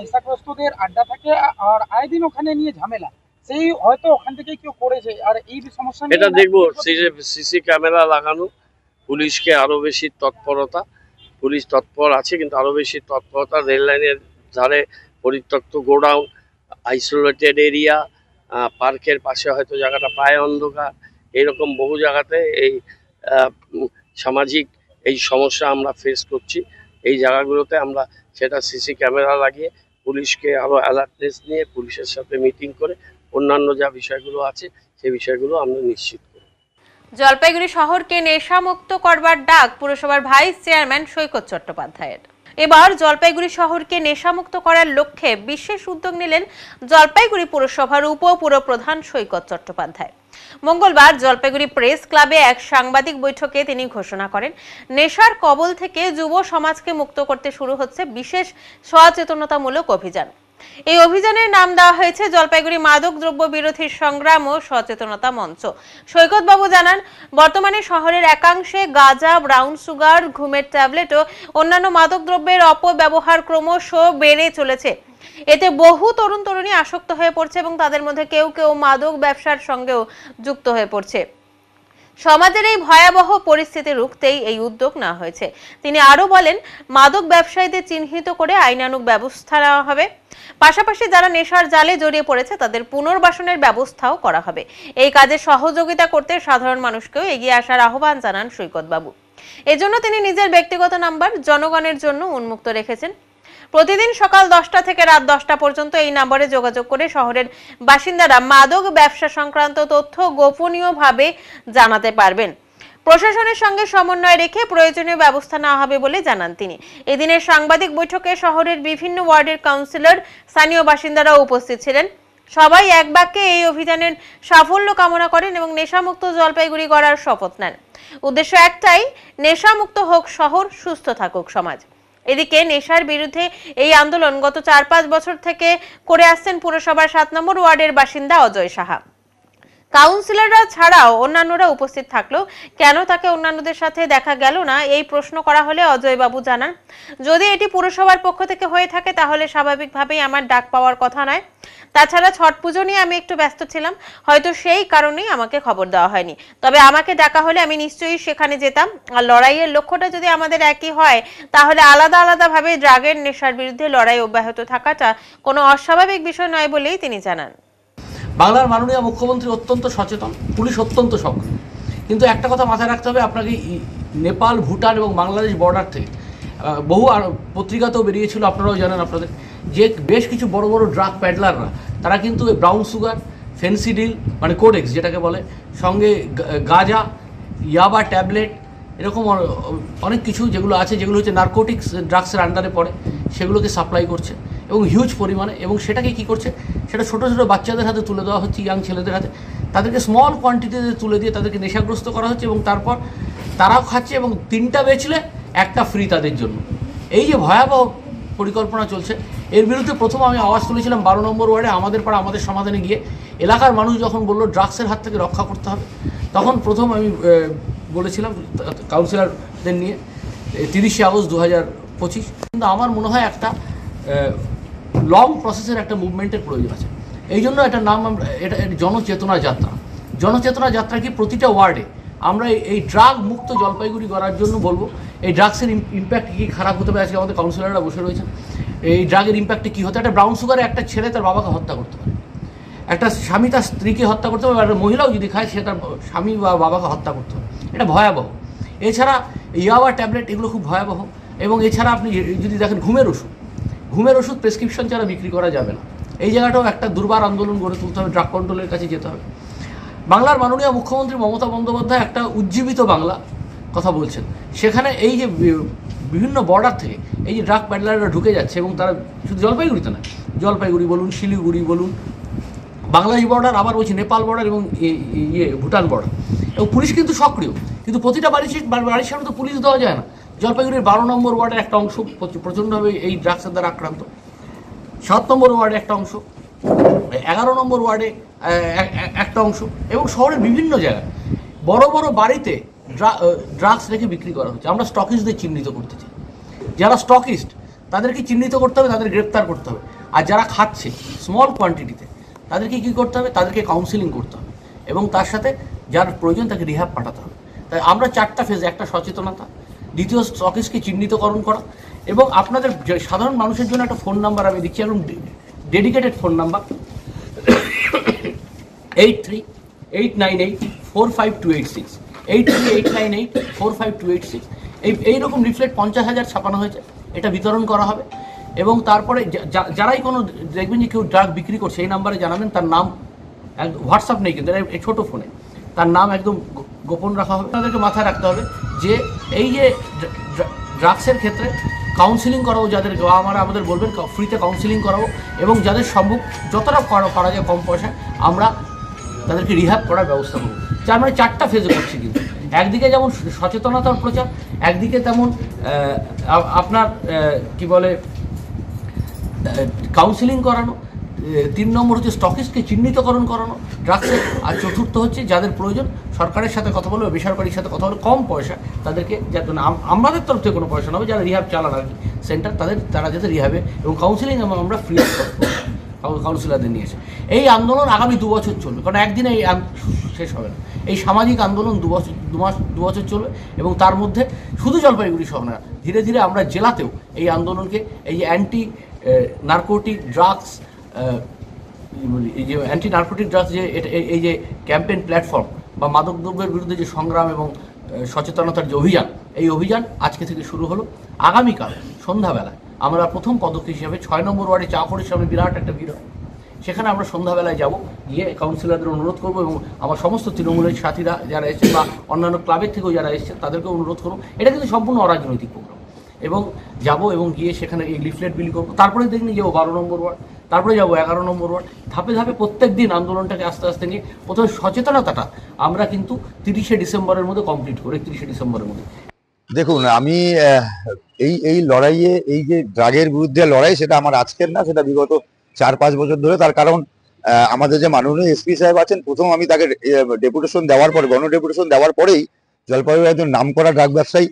নেশাগ্রস্তদের আড্ডা থাকে আর আয় দিন ওখানে নিয়ে ঝামেলা, সেই হয়তো ওখান থেকে কেউ করেছে। আর এই সমস্যা এটা দেখবো, সিসি ক্যামেরা লাগানো, পুলিশকে আরো বেশি তৎপরতা, পুলিশ তৎপর আছে কিন্তু আরো বেশি তৎপরতা। রেল লাইনের ধারে পরিত্যক্ত গোডাউন, আইসোলেটেড এরিয়া, পার্কের পাশে হয়তো জায়গাটা প্রায় অন্ধকার, এইরকম বহু জায়গাতে এই সামাজিক এই সমস্যা আমরা ফেস করছি। এই জায়গাগুলোতে আমরা সেটা সিসি ক্যামেরা লাগিয়ে পুলিশকে আরো অ্যালার্টনেস নিয়ে পুলিশের সাথে মিটিং করে অন্যান্য যা বিষয়গুলো আছে সেই বিষয়গুলো আমরা নিশ্চিত করি। জলপাইগুড়ি শহরকে নেশামুক্ত করবার ডাক পুরসভার ভাইস চেয়ারম্যান সৈকত চট্টোপাধ্যায়ের। এবার জলপাইগুড়ি শহরকে নেশামুক্ত করার লক্ষ্যে বিশেষ উদ্যোগ নিলেন জলপাইগুড়ি পুরসভার উপপুরপ্রধান সৈকত চট্টোপাধ্যায়। মঙ্গলবার জলপাইগুড়ি প্রেস ক্লাবে এক সাংবাদিক বৈঠকে তিনি ঘোষণা করেন, নেশার কবল থেকে যুব সমাজকে মুক্ত করতে শুরু হচ্ছে বিশেষ সচেতনতামূলক অভিযান। এই অভিযানের নাম দেওয়া হয়েছে জলপাইগুড়ি মাদক দ্রব্য বিরোধী সংগ্রাম ও সচেতনতা মঞ্চ। সৈকত বাবু জানান, বর্তমানে শহরের একাংশে গাঁজা, ব্রাউন সুগার, ঘুমের ট্যাবলেট ও অন্যান্য মাদক দ্রব্যের অপব্যবহার ক্রমশ বেড়ে চলেছে। এতে বহু তরুণ তরুণী আসক্ত হয়ে পড়ছে এবং তাদের মধ্যে কেউ কেউ মাদক ব্যবসার সঙ্গেও যুক্ত হয়ে পড়ছে। সমাজের এই ভয়াবহ পরিস্থিতি রুখতেই এই উদ্যোগ নেওয়া হয়েছে। তিনি আরো বলেন, মাদক ব্যবসায়ীদের চিহ্নিত করে আইনানুগ ব্যবস্থা নেওয়া হবে। পাশাপাশি যারা নেশার জালে জড়িয়ে পড়েছে তাদের পুনর্বাসনের ব্যবস্থাও করা হবে। এই কাজে সহযোগিতা করতে সাধারণ মানুষকেও এগিয়ে আসার আহ্বান জানান সৈকত বাবু। এজন্য তিনি নিজের ব্যক্তিগত নাম্বার জনগণের জন্য উন্মুক্ত রেখেছেন। প্রতিদিন সকাল 10টা থেকে রাত 10টা পর্যন্ত এই নম্বরে যোগাযোগ করে শহরের বাসিন্দারা মাদক ব্যবসা সংক্রান্ত তথ্য গোপনীয়ভাবে জানাতে পারবেন। প্রশাসনের সঙ্গে সমন্বয় রেখে প্রয়োজনীয় ব্যবস্থা নেওয়া হবে বলে জানান তিনি। এদিনের সাংবাদিক বৈঠকে শহরের বিভিন্ন ওয়ার্ডের কাউন্সিলর, স্থানীয় বাসিন্দারা উপস্থিত ছিলেন। সবাই এক বাক্যে এই অভিযানের সাফল্য কামনা করেন এবং নেশামুক্ত জলপাইগুড়ি গড়ার শপথ নেন। উদ্দেশ্য একটাই, নেশামুক্ত হোক শহর, সুস্থ থাকুক সমাজ। এদিকে নেশার বিরুদ্ধে এই আন্দোলন গত 4-5 বছর থেকে করে আসছেন পুরসভার 7 নম্বর ওয়ার্ডের বাসিন্দা অজয় সাহা। কাউন্সিলররা ছাড়াও অন্যান্যরা উপস্থিত থাকলেও কেন তাকে অন্যান্যদের সাথে দেখা গেল না, এই প্রশ্ন করা হলে অজয় বাবু জানান, যদি এটি পুরসভার পক্ষ থেকে হয়ে থাকে তাহলে স্বাভাবিকভাবেই আমার ডাক পাওয়ার কথা নয়। তাছাড়া ছট পুজো নিয়ে আমি একটু ব্যস্ত ছিলাম, হয়তো সেই কারণেই আমাকে খবর দেওয়া হয়নি। তবে আমাকে ডাকা হলে আমি নিশ্চয়ই সেখানে যেতাম। আর লড়াইয়ের লক্ষ্যটা যদি আমাদের একই হয় তাহলে আলাদা আলাদাভাবে ড্রাগের নেশার বিরুদ্ধে লড়াই অব্যাহত থাকাটা কোনো অস্বাভাবিক বিষয় নয় বলেই তিনি জানান। বাংলার মাননীয় মুখ্যমন্ত্রী অত্যন্ত সচেতন, পুলিশ অত্যন্ত সক্রিয়, কিন্তু একটা কথা মাথায় রাখতে হবে, আপনাকে নেপাল, ভুটান এবং বাংলাদেশ বর্ডার থেকে বহু পত্রিকাতেও বেরিয়েছিল, আপনারাও জানেন, আপনাদের যে বেশ কিছু বড় বড় ড্রাগ প্যাডলাররা তারা কিন্তু ব্রাউন সুগার, ফেন্সিডিল মানে কোডেক্স যেটাকে বলে, সঙ্গে গাঁজা, ইয়াবা ট্যাবলেট, এরকম অনেক কিছু যেগুলো আছে, যেগুলো হচ্ছে নার্কোটিক্স ড্রাগসের আন্ডারে পড়ে, সেগুলোকে সাপ্লাই করছে এবং হিউজ পরিমাণে। এবং সেটাকে কি করছে, সেটা ছোটো ছোটো বাচ্চাদের হাতে তুলে দেওয়া হচ্ছে, ইয়াং ছেলেদের হাতে, তাদেরকে স্মল কোয়ান্টিটিতে তুলে দিয়ে তাদেরকে নেশাগ্রস্ত করা হচ্ছে এবং তারপর তারাও খাচ্ছে এবং 3টা বেচলে 1টা ফ্রি তাদের জন্য। এই যে ভয়াবহ পরিকল্পনা চলছে, এর বিরুদ্ধে প্রথম আমি আওয়াজ তুলেছিলাম 12 নম্বর ওয়ার্ডে আমাদের পাড়া আমাদের সমাধানে গিয়ে। এলাকার মানুষ যখন বললো ড্রাগসের হাত থেকে রক্ষা করতে হবে, তখন প্রথম আমি বলেছিলাম কাউন্সিলরদের নিয়ে 30শে আগস্ট 2025। কিন্তু আমার মনে হয় একটা লং প্রসেসের একটা মুভমেন্টের প্রয়োজন আছে। এই জন্য এটার নাম আমরা এটা জনচেতনা যাত্রা। জনচেতনা যাত্রা কি প্রতিটা ওয়ার্ডে আমরা এই ড্রাগ মুক্ত জলপাইগুড়ি করার জন্য বলবো। এই ড্রাগসের ইম্প্যাক্ট কী খারাপ হতে পারে, আজকে আমাদের কাউন্সিলররা বসে রয়েছেন। এই ড্রাগের ইম্প্যাক্টে কী হতে, একটা ব্রাউন সুগারে একটা ছেলে তার বাবাকে হত্যা করতে পারে, একটা স্বামী তার স্ত্রীকে হত্যা করতে পারে, একটা মহিলাও যদি খায় সে তার স্বামী বা বাবাকে হত্যা করতে পারে, এটা ভয়াবহ। এছাড়া ইয়াবা ট্যাবলেট এগুলো খুব ভয়াবহ। এবং এছাড়া আপনি যদি দেখেন ঘুমের ওষুধ প্রেসক্রিপশন ছাড়া বিক্রি করা যাবে না। এই জায়গাটাও একটা দুর্বার আন্দোলন গড়ে তুলতে হবে, ড্রাগ কন্ট্রোলের কাছে যেতে হবে। বাংলার মাননীয় মুখ্যমন্ত্রী মমতা বন্দ্যোপাধ্যায় একটা উজ্জীবিত বাংলা কথা বলছেন। সেখানে এই যে বিভিন্ন বর্ডার থেকে এই যে ড্রাগ প্যাডলাররা ঢুকে যাচ্ছে এবং তারা শুধু জলপাইগুড়িতে না, জলপাইগুড়ি বলুন, শিলিগুড়ি বলুন, বাংলাদেশ বর্ডার, আবার বলছি নেপাল বর্ডার এবং ভুটান বর্ডার। এবং পুলিশ কিন্তু সক্রিয়, কিন্তু প্রতিটা বাড়ির সামনে তো পুলিশ দেওয়া যায় না। জলপাইগুড়ির 12 নম্বর ওয়ার্ডের একটা অংশ প্রচণ্ডভাবে এই ড্রাগসের দ্বারা আক্রান্ত, 7 নম্বর ওয়ার্ডে একটা অংশ, 11 নম্বর ওয়ার্ডে একটা অংশ, এবং শহরের বিভিন্ন জায়গায় বড় বড় বাড়িতে ড্রাগস রেখে বিক্রি করা হচ্ছে। আমরা স্টকিস্টদের চিহ্নিত করতে চাই। যারা স্টকিস্ট তাদেরকে চিহ্নিত করতে হবে, তাদের গ্রেপ্তার করতে হবে। আর যারা খাচ্ছে স্মল কোয়ান্টিটিতে তাদেরকে কী করতে হবে, তাদেরকে কাউন্সিলিং করতে হবে এবং তার সাথে যার প্রয়োজন তাকে রিহ্যাব পাঠাতে হবে। তাই আমরা 4টা ফেজ, একটা সচেতনতা, দ্বিতীয় স্টকিস্টকে চিহ্নিতকরণ করা, এবং আপনাদের সাধারণ মানুষের জন্য একটা ফোন নাম্বার আমি দিচ্ছি, একদম ডেডিকেটেড ফোন নাম্বার 83-898-45286, 83-898-45286। এইরকম লিফলেট 50,000 ছাপানো হয়েছে, এটা বিতরণ করা হবে। এবং তারপরে যারাই কোনো দেখবেন যে কেউ ড্রাগ বিক্রি করছে, এই নাম্বারে জানাবেন, তার নাম, হোয়াটসঅ্যাপ নেই কিন্তু এই ছোটো ফোনে, তার নাম একদম গোপন রাখা হবে। তাদেরকে মাথায় রাখতে হবে যে এই যে ড্রাগসের ক্ষেত্রে কাউন্সিলিং করাবো, যাদের আমাদের বলবেন ফ্রিতে কাউন্সিলিং করাবো, এবং যাদের সম্ভব যতটা করা যায় কম পয়সায় আমরা তাদেরকে রিহ্যাব করার ব্যবস্থা করবো। যার মানে 4টা ফেজে করছি কিন্তু, একদিকে যেমন সচেতনতার প্রচার, একদিকে তেমন আপনার কি বলে কাউন্সিলিং করানো, 3 নম্বর হচ্ছে স্টকিস্টকে চিহ্নিতকরণ করানো ড্রাগসের, আর চতুর্থ হচ্ছে যাদের প্রয়োজন সরকারের সাথে কথা বলবে, বেসরকারির সাথে কথা বলে কম পয়সা তাদেরকে, যার জন্য আমাদের তরফ থেকে কোনো পয়সা না হবে, যারা রিহ্যাব চালান আর কি সেন্টার, তারা যাতে রিহ্যাবে এবং কাউন্সিলিং আমরা ফ্রি কাউন্সিলারদের নিয়েছে। এই আন্দোলন আগামী 2 বছর চলবে, কারণ একদিনে এই শেষ হবে না। এই সামাজিক আন্দোলন 2 বছর চলবে, এবং তার মধ্যে শুধু জলপাইগুড়ি শহর না, ধীরে ধীরে আমরা জেলাতেও এই আন্দোলনকে, এই যে অ্যান্টি নার্কোটিক ড্রাগস, এই যে অ্যান্টি নার্কোটিক ড্রাগস যে এই যে ক্যাম্পেইন প্ল্যাটফর্ম বা মাদকদ্রব্যের বিরুদ্ধে যে সংগ্রাম এবং সচেতনতার যে অভিযান, এই অভিযান আজকে থেকে শুরু হলো। আগামীকাল সন্ধ্যাবেলায় আমরা প্রথম পদক্ষেপ হিসেবে 6 নম্বর ওয়ার্ডে চাকরির সামনে বিরাট একটা ভিড় হয়, সেখানে আমরা সন্ধ্যাবেলায় যাব, গিয়ে কাউন্সিলরদের অনুরোধ করবো, এবং আমার সমস্ত তৃণমূলের সাথীরা যারা এসেছেন বা অন্যান্য ক্লাবের থেকেও যারা এসেছেন তাদেরকে অনুরোধ করবো। এটা কিন্তু সম্পূর্ণ অরাজনৈতিক প্রোগ্রাম, এবং যাব এবং গিয়ে সেখানে এই লিফলেট বিলি করবো। তারপরে দেখুন যাবো 12 নম্বর ওয়ার্ড, তারপরে যাবো 11 নম্বর ওয়ার্ড, ধাপে ধাপে প্রত্যেক দিন আন্দোলনটাকে আস্তে আস্তে নিয়ে প্রথমে সচেতনতাটা আমরা কিন্তু 30শে ডিসেম্বরের মধ্যে কমপ্লিট করি, 31শে ডিসেম্বরের মধ্যে। দেখুন, আমি এই লড়াইয়ে, এই যে ড্রাগের বিরুদ্ধে লড়াই, সেটা আমার আজকের না, সেটা বিগত 4-5 বছর ধরে। তার কারণ আমাদের যে মাননীয় এসপি সাহেব আছেন, প্রথম আমি তাকে ডেপুটেশন দেওয়ার পরে, গণ ডেপুটেশন দেওয়ার পরেই জলপাইগুড়ির একজন নামকরা ড্রাগ ব্যবসায়ী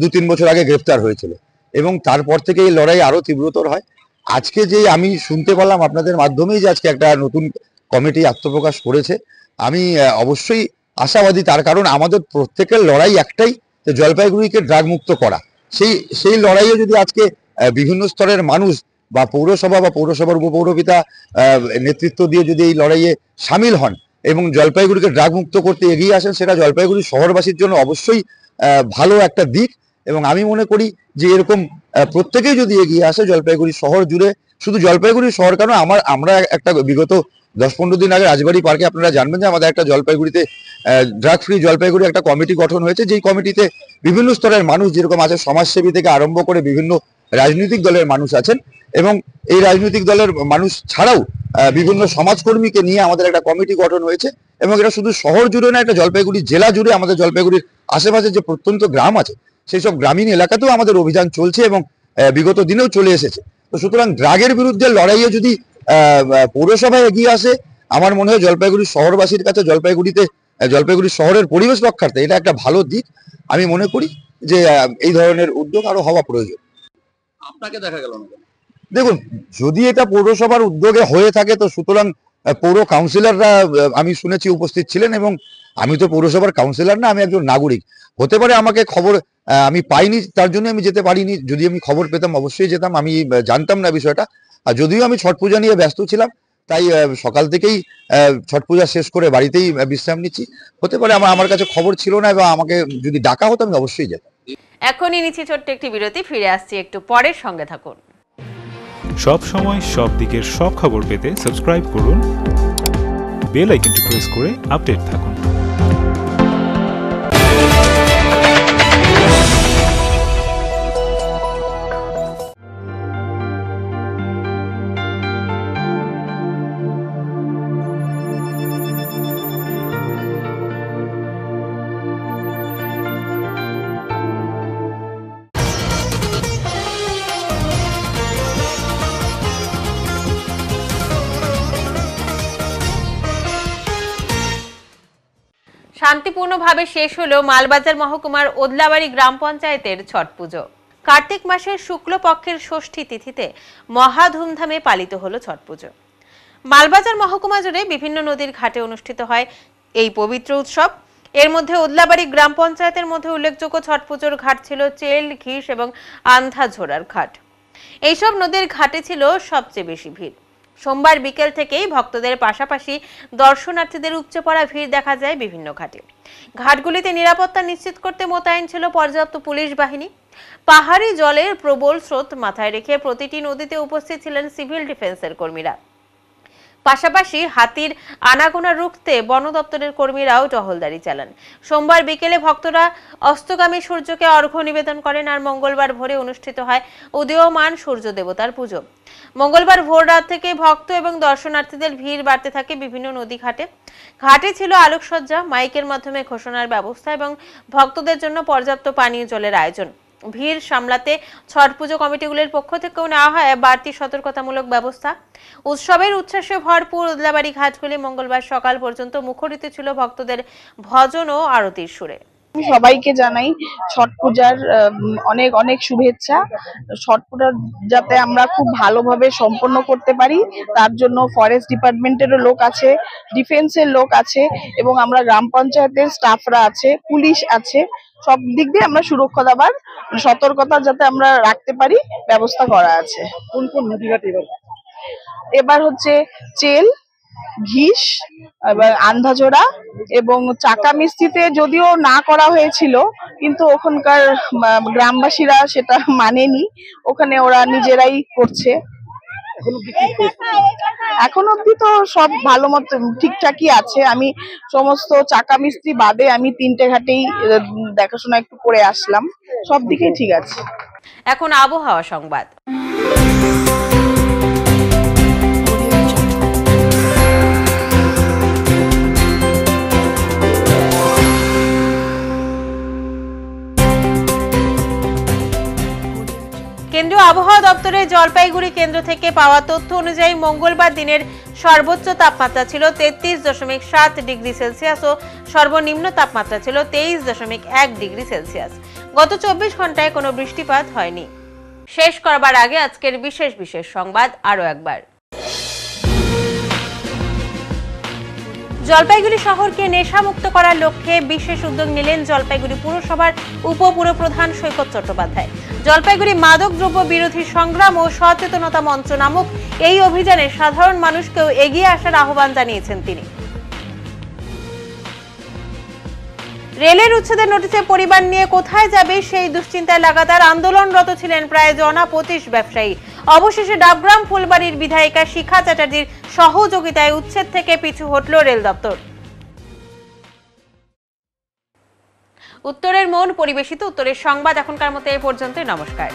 2-3 বছর আগে গ্রেফতার হয়েছিল, এবং তারপর থেকে এই লড়াই আরো তীব্রতর হয়। আজকে যে আমি শুনতে পারলাম আপনাদের মাধ্যমেই যে আজকে একটা নতুন কমিটি আত্মপ্রকাশ করেছে, আমি অবশ্যই আশাবাদী। তার কারণ আমাদের প্রত্যেকের লড়াই একটাই, যে জলপাইগুড়িকে ড্রাগ মুক্ত করা। সেই লড়াইয়ে যদি আজকে বিভিন্ন স্তরের মানুষ বা পৌরসভা বা পৌরসভার উপপৌরপিতা নেতৃত্ব দিয়ে যদি এই লড়াইয়ে সামিল হন এবং জলপাইগুড়িকে ড্রাগ মুক্ত করতে এগিয়ে আসেন, সেটা জলপাইগুড়ি শহরবাসীর জন্য অবশ্যই ভালো একটা দিক। এবং আমি মনে করি যে এরকম প্রত্যেকেই যদি এগিয়ে আসে জলপাইগুড়ি শহর জুড়ে, শুধু জলপাইগুড়ি শহর কেন, আমরা একটা বিগত 10-15 দিন আগে রাজবাড়ি পার্কে আপনারা জানবেন যে আমাদের একটা জলপাইগুড়িতে ড্রাগ ফ্রি জলপাইগুড়ি একটা কমিটি গঠন হয়েছে, যেই কমিটিতে বিভিন্ন স্তরের মানুষ যেরকম আছে, সমাজসেবী থেকে আরম্ভ করে বিভিন্ন রাজনৈতিক দলের মানুষ আছেন, এবং এই রাজনৈতিক দলের মানুষ ছাড়াও বিভিন্ন সমাজকর্মীকে নিয়ে আমাদের একটা কমিটি গঠন হয়েছে। এবং এটা শুধু শহর জুড়ে না, এটা জলপাইগুড়ি জেলা জুড়ে, আমাদের জলপাইগুড়ির আশেপাশে যে প্রত্যন্ত গ্রাম আছে সেই সব গ্রামীণ এলাকাতেও আমাদের অভিযান চলছে এবং বিগত দিনেও চলে এসেছে। তো সুতরাং ড্রাগের বিরুদ্ধে লড়াইয়ে যদি পৌরসভায় এগিয়ে আসে, আমার মনে হয় জলপাইগুড়ি শহরবাসীর কাছে জলপাইগুড়িতে জলপাইগুড়ি শহরের পরিবেশ রক্ষার্থে এটা একটা ভালো দিক। আমি মনে করি যে এই ধরনের উদ্যোগ আরো হওয়া প্রয়োজন। আপনাকে দেখা গেল না? দেখুন, যদি এটা পৌরসভার উদ্যোগে হয়ে থাকে তো সুতরাং পৌর কাউন্সিলররা আমি শুনেছি উপস্থিত ছিলেন, এবং আমি তো পৌরসভার কাউন্সিলর না, আমি একজন নাগরিক। হতে পারে আমাকে খবর আমি পাইনি, তার জন্য আমি যেতে পারিনি। যদি আমি খবর পেতাম অবশ্যই যেতাম, আমি জানতাম না বিষয়টা। আর যদিও আমি ছট পূজা নিয়ে ব্যস্ত ছিলাম, তাই সকাল থেকেই ছট পূজা শেষ করে বাড়িতেই বিশ্রাম নিচ্ছি। হতে পারে আমার কাছে খবর ছিল না, এবং আমাকে যদি ডাকা হতো আমি অবশ্যই যেতাম। এখনই নিচ্ছি ছোট্ট একটি বিরতি, ফিরে আসছি একটু পরে, সঙ্গে থাকুন। সব সময় সব দিকের সব খবর পেতে সাবস্ক্রাইব করুন, বেল আইকনটি প্রেস করে আপডেট থাকুন। শান্তিপূর্ণভাবে শেষ হলো মালবাজার মহকুমার ওদলাবাড়ি গ্রাম পঞ্চায়েতের ছট পুজো। কার্তিক মাসের শুক্লপক্ষের ষষ্ঠী তিথিতে মহা ধুমধামে পালিত হলো ছট পুজো। মালবাজার মহকুমা জুড়ে বিভিন্ন নদীর ঘাটে অনুষ্ঠিত হয় এই পবিত্র উৎসব। এর মধ্যে ওদলাবাড়ি গ্রাম পঞ্চায়েতের মধ্যে উল্লেখযোগ্য ছট পুজোর ঘাট ছিল চেল, ঘিস এবং আন্ধাঝোড়ার ঘাট। এইসব নদীর ঘাটে ছিল সবচেয়ে বেশি ভিড়। সোমবার বিকেল থেকেই ভক্তদের পাশাপাশি দর্শনার্থীদের উপচে পড়া ভিড় দেখা যায় বিভিন্ন ঘাটে। ঘাটগুলিতে নিরাপত্তা নিশ্চিত করতে মোতায়েন ছিল পর্যাপ্ত পুলিশ বাহিনী। পাহাড়ি জলের প্রবল স্রোত মাথায় রেখে প্রতিটি নদীতে উপস্থিত ছিলেন সিভিল ডিফেন্সের কর্মীরা। পাশাপাশি হাতির আনাগোনা রুখতে বন দপ্তরের কর্মীরাও টহলদারি চালান। সোমবার বিকেলে ভক্তরা অস্তগামী সূর্যকে অর্ঘ্য নিবেদন করেন, আর মঙ্গলবার ভোরে অনুষ্ঠিত হয় উদীয়মান সূর্য দেবতার পুজো। মঙ্গলবার ভোর রাত থেকে ভক্ত এবং দর্শনার্থীদের ভিড় বাড়তে থাকে বিভিন্ন নদী ঘাটে। ঘাটে ছিল আলোকসজ্জা, মাইকের মাধ্যমে ঘোষণার ব্যবস্থা এবং ভক্তদের জন্য পর্যাপ্ত পানীয় জলের আয়োজন। ভিড় সামলাতে ছট পুজো কমিটিগুলির পক্ষ থেকেও নেওয়া হয় বাড়তি সতর্কতামূলক ব্যবস্থা। উৎসবের উচ্ছ্বাসে ভরপুর ওদলাবাড়ি ঘাটগুলি মঙ্গলবার সকাল পর্যন্ত মুখরিত ছিল ভক্তদের ভজন ও আরতির সুরে। সবাইকে জানাই ছট পূজার অনেক অনেক শুভেচ্ছা। ছট পূজা যাতে আমরা খুব ভালোভাবে সম্পন্ন করতে পারি তার জন্য ফরেস্ট ডিপার্টমেন্টেরও লোক আছে, ডিফেন্সের লোক আছে, এবং আমরা গ্রাম পঞ্চায়েতের স্টাফরা আছে, পুলিশ আছে। সব দিক দিয়ে আমরা সুরক্ষা দেবার সতর্কতা যাতে আমরা রাখতে পারি ব্যবস্থা করা আছে। কোন কোন নদীঘাট এবার হচ্ছে চেল, ঘিস, এবার আন্ধাঝোড়া এবং চাকা মিস্ত্রিতে যদিও না করা হয়েছিল, কিন্তু ওখানকার গ্রামবাসীরা সেটা মানেনি, ওখানে ওরা নিজেরাই করছে। এখন অব্দি তো সব ভালো মতো ঠিকঠাকই আছে। আমি সমস্ত চাকা মিস্ত্রি বাদে আমি 3টে ঘাটেই দেখাশোনা একটু করে আসলাম, সব দিকেই ঠিক আছে। এখন আবহাওয়া সংবাদ। কেন্দ্রীয় আবহাওয়া দপ্তরের জলপাইগুড়ি কেন্দ্র থেকে পাওয়া তথ্য অনুযায়ী মঙ্গলবার দিনের সর্বোচ্চ তাপমাত্রা ছিল 33.7 ডিগ্রি সেলসিয়াস ও সর্বনিম্ন তাপমাত্রা ছিল 23.1 ডিগ্রি সেলসিয়াস। গত 24 ঘন্টায় কোনো বৃষ্টিপাত হয়নি। শেষ করবার আগে আজকের বিশেষ বিশেষ সংবাদ আরো একবার। জলপাইগুড়ি শহরকে নেশামুক্ত করার লক্ষ্যে বিশেষ উদ্যোগ নিলেন জলপাইগুড়ি পুরসভার উপপুরপ্রধান সৈকত চট্টোপাধ্যায়। জলপাইগুড়ি মাদক দ্রব্য বিরোধী সংগ্রাম ও সচেতনতা মঞ্চ নামক এই অভিযানে সাধারণ মানুষকেও এগিয়ে আসার আহ্বান জানিয়েছেন তিনি। রেলের উচ্ছেদের নোটিশে পরিবার নিয়ে কোথায় যাবে সেই দুশ্চিন্তায় লাগাতার আন্দোলনরত ছিলেন প্রায় জনা 25 ব্যবসায়ী। অবশেষে ডাবগ্রাম ফুলবাড়ির বিধায়িকা শিখা চ্যাটার্জির সহযোগিতায় উচ্ছেদ থেকে পিছু হটল রেল দপ্তর। উত্তরের মন পরিবেশিত উত্তরের সংবাদ এখনকার মতো এই পর্যন্ত। নমস্কার।